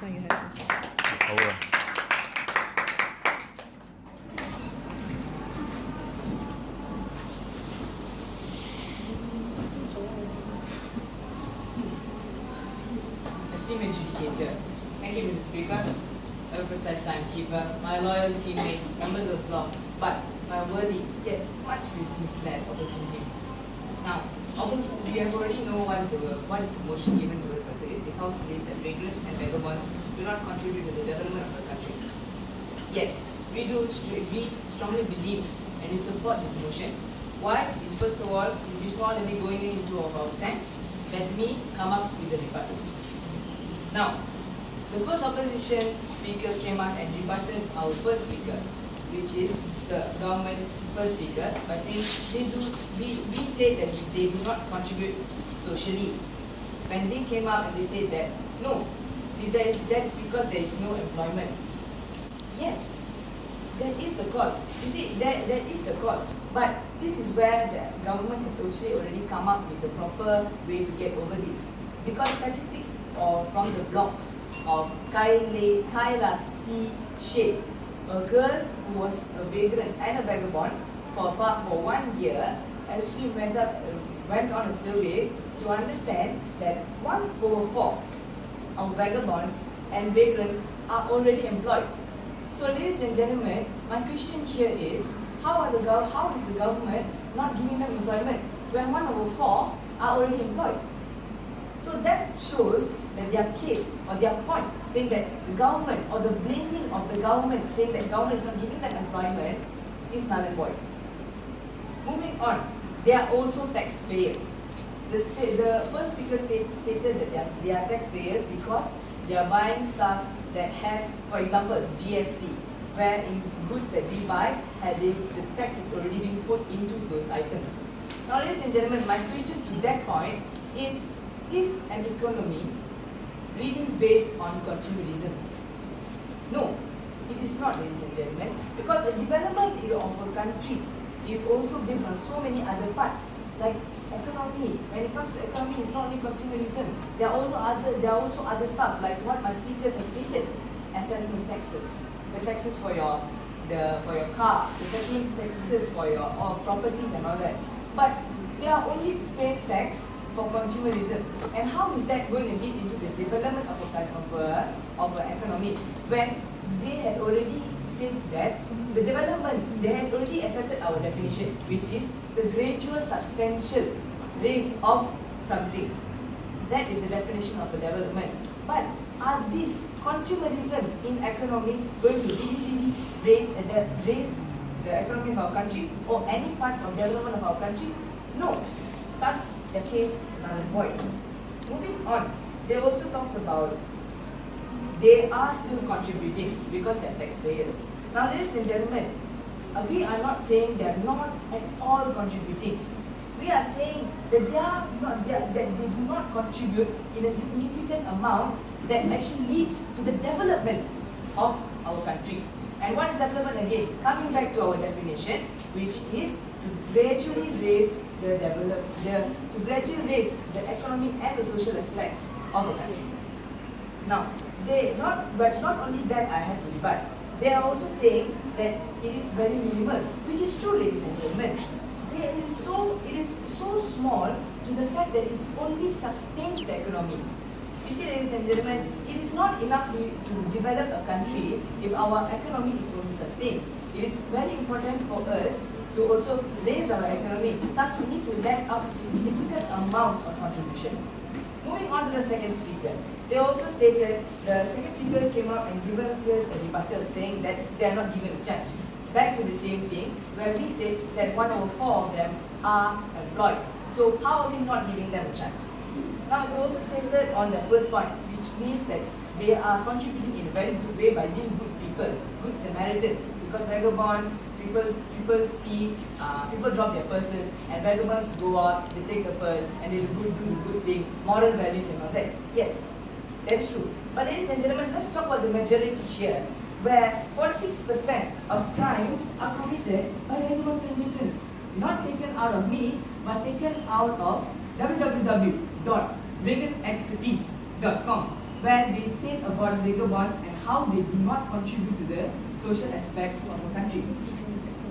Now you have it. Over. Esteemed adjudicator, thank you, Mr. Speaker, a precise timekeeper, my loyal teammates, members of the floor, but my worthy yet much misled opposition team. Now, we have already know what is the motion given to us, but this House believes that vagrants and vagabonds do not contribute to the development of our country. Yes, we strongly believe and we support this motion. Why? Is first of all, before let me going into our stance, let me come up with the rebuttals. Now, the first opposition speaker came out and rebutted our first speaker, which is the government's first speaker, by saying we say that they do not contribute socially. When they came out and they said that no, that is because there is no employment. Yes, that is the cause. You see, that is the cause. But this is where the government has actually already come up with the proper way to get over this. Because statistics from the blogs of Kyla C. Shade, a girl who was a vagrant and a vagabond for 1 year, actually went on a survey to understand that 1/4 of vagabonds and vagrants are already employed. So, ladies and gentlemen, my question here is, how is the government not giving them employment when 1/4 are already employed? So that shows that their case or their point saying that the government or the blaming of the government saying that government is not giving them employment is null and void. Moving on, they are also taxpayers. The first speaker stated that they are taxpayers because they are buying stuff that has, for example, GST, where in goods that we buy, the tax has already been put into those items. Now, ladies and gentlemen, my question to that point is an economy really based on consumerism? No, it is not, ladies and gentlemen, because the development of a country is also based on so many other parts, like economy. When it comes to economy, it's not only consumerism. There are also other stuff, like what my speakers have stated: assessment taxes, the taxes for your car, the taxes for your properties and all that. But they are only paying tax for consumerism, and how is that going to lead into the development of an economy when they had already said that the development, they had already accepted our definition, which is the gradual substantial raise of something. That is the definition of the development. But are these consumerism in economy going to really raise the economy of our country or any parts of development of our country? No. Thus, the case is null and void. Moving on, they also talked about they are still contributing because they are taxpayers. Now, ladies and gentlemen, we are not saying they are not at all contributing. We are saying that they do not contribute in a significant amount that actually leads to the development of our country. And what is development again? Coming back to our definition, which is to gradually raise the economy and the social aspects of a country. Now, not only that I have to rebut. They are also saying that it is very minimal, which is true, ladies and gentlemen. It is so small to the fact that it only sustains the economy. You see, ladies and gentlemen, it is not enough to develop a country if our economy is only sustained. It is very important for us to also raise our economy. Thus, we need to let out significant amounts of contribution. Moving on to the second speaker. They also stated, the second speaker came out and given us a rebuttal saying that they are not given a chance. Back to the same thing, where we said that 1/4 of them are employed. So how are we not giving them a chance? Now, they also stated on the first point, which means that they are contributing in a very good way by being good people, good Samaritans, because vagabonds, people drop their purses, and vagabonds go out, they take the purse, and they do the good thing, moral values and all that. Yes, that's true. But ladies and gentlemen, let's talk about the majority here, where 46% of crimes are committed by vagabonds and vagrants. Not taken out of me, but taken out of www.vagrantexpertise.com. where they state about vagabonds and how they do not contribute to the social aspects of a country.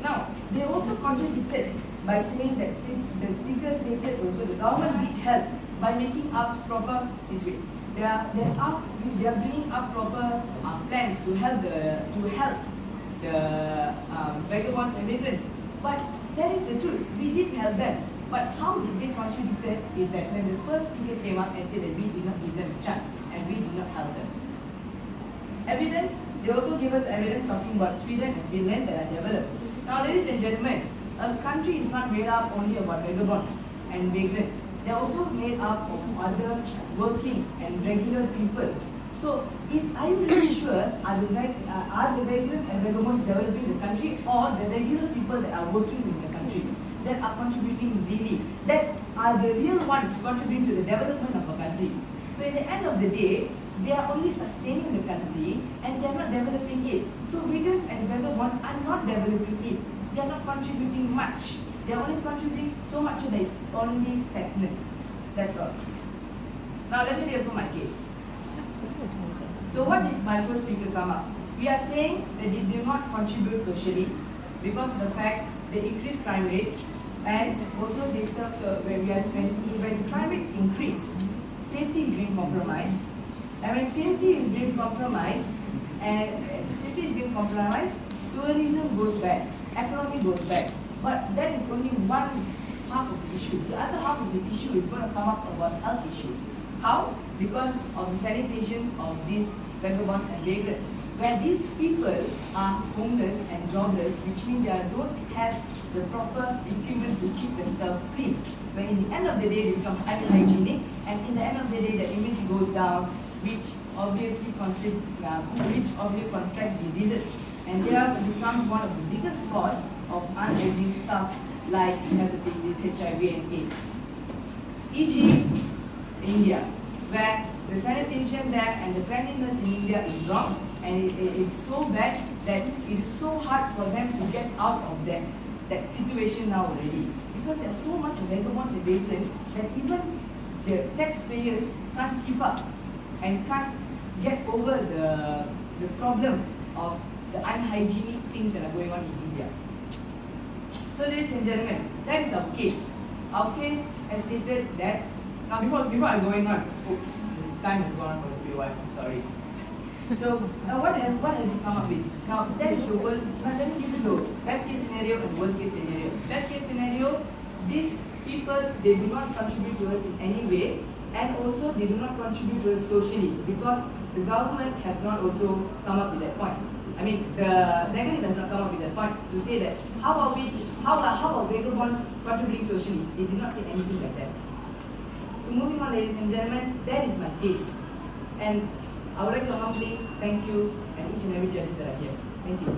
Now, they also contradicted by saying that the speaker stated also the government did help by making up proper this way. They are bringing up proper plans to help the vagabonds and migrants. But that is the truth. We did help them. But how did they contribute is that when the first speaker came up and said that we did not give them a chance and we did not help them. Evidence, they also give us evidence talking about Sweden and Finland that are developed. Now, ladies and gentlemen, a country is not made up only about vagabonds and migrants. They are also made up of other working and regular people. So, are you really sure are the migrants and vagabonds developing the country, or the regular people that are working in the country that are contributing really, that are the real ones contributing to the development of a country? So, in the end of the day, they are only sustaining the country and they are not developing it. So, migrants and vagabonds are not developing it. They are not contributing much. They are only contributing so much so that it's only stagnant. That's all. Now, let me refer my case. So what did my first speaker come up? We are saying that they do not contribute socially because of the fact they increase crime rates, and also they start when crime rates increase, safety is being compromised, and when safety is being compromised, tourism goes bad, economy goes bad. But that is only one half of the issue. The other half of the issue is going to come up about health issues. How? Because of the sanitations of these vagabonds and vagrants, where these people are homeless and jobless, which means they don't have the proper equipment to keep themselves clean. But in the end of the day, they become unhygienic, and in the end of the day, the image goes down, which obviously contract diseases, and they have become one of the biggest cause of unhygienic stuff like hepatitis, HIV, and AIDS. E.g., India, where the sanitation there and the cleanliness in India is wrong, and it's so bad that it is so hard for them to get out of that situation now already, because there are so much vagabonds and vagrants that even the taxpayers can't keep up and can't get over the problem of the unhygienic things that are going on in India. So, ladies and gentlemen, that is our case. Our case has stated that. Now, before I'm going on, oops, time has gone on for the PY. Sorry. So, what have we come up with? Now, that is the world. Now, let me give you the best case scenario and worst case scenario. Best case scenario: these people, they do not contribute to us in any way, and also they do not contribute to us socially, because the government has not also come up with that point. I mean, the negative has not come up with that point to say that how are vagabonds contributing socially? They did not say anything like that. So moving on, ladies and gentlemen, that is my case, and I would like to humbly thank you and each and every judges that are here. Thank you.